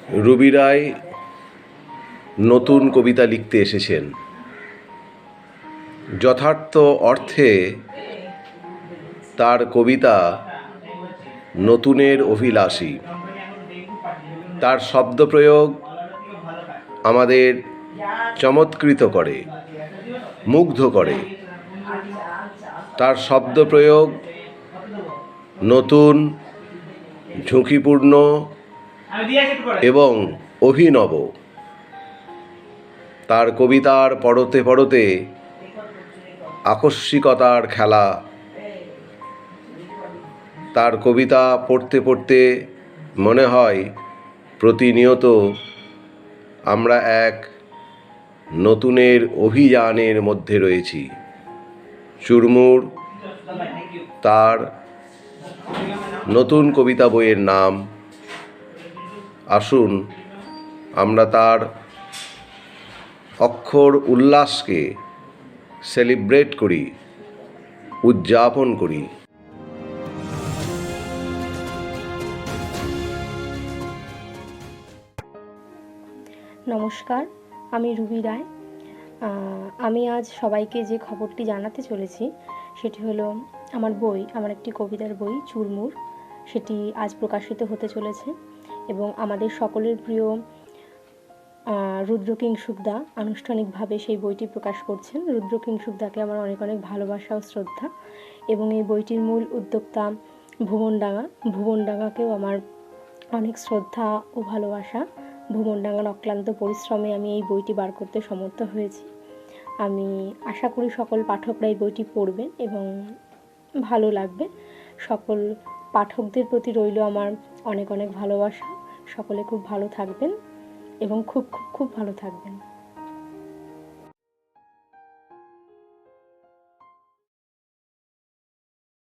Ruby রায় নতুন কবিতা লিখতে এসেছেন। যথার্থ অর্থে তার কবিতা নতুনের অভিলাষী। তার শব্দপ্রয়োগ আমাদের চমৎকৃত করে, মুগ্ধ করে। তার শব্দপ্রয়োগ নতুন, ঝুঁকিপূর্ণ এবং অভিনব। তার কবিতার পড়তে পড়তে আকস্মিকতার খেলা। তার কবিতা পড়তে পড়তে মনে হয় প্রতিনিয়ত আমরা এক নতুনের অভিযানের মধ্যে রয়েছি। চুরমুর তার নতুন কবিতা বইয়ের নাম। আসুন আমরা তার অক্ষর উল্লাসকে সেলিব্রেট করি, উদযাপন করি। নমস্কার, আমি রুবি রায়। আমি আজ সবাইকে যে খবরটি জানাতে চলেছি সেটি হলো আমার একটি কবিতার বই চুরমুর, সেটি আজ প্রকাশিত হতে চলেছে এবং আমাদের সকলের প্রিয় রুদ্র কিংসুকদা আনুষ্ঠানিকভাবে সেই বইটি প্রকাশ করছেন। রুদ্র কিংসুকদাকে আমার অনেক অনেক ভালোবাসা ও শ্রদ্ধা, এবং এই বইটির মূল উদ্যোক্তা ভুবনডাঙ্গাকেও আমার অনেক শ্রদ্ধা ও ভালোবাসা। ভুবনডাঙ্গার অক্লান্ত পরিশ্রমে আমি এই বইটি বার করতে সমর্থ হয়েছি। আমি আশা করি সকল পাঠকরা এই বইটি পড়বেন এবং ভালো লাগবে। সকল পাঠকদের প্রতি রইল আমার অনেক অনেক ভালোবাসা। সকলে খুব ভালো থাকবেন এবং খুব খুব খুব ভালো থাকবেন।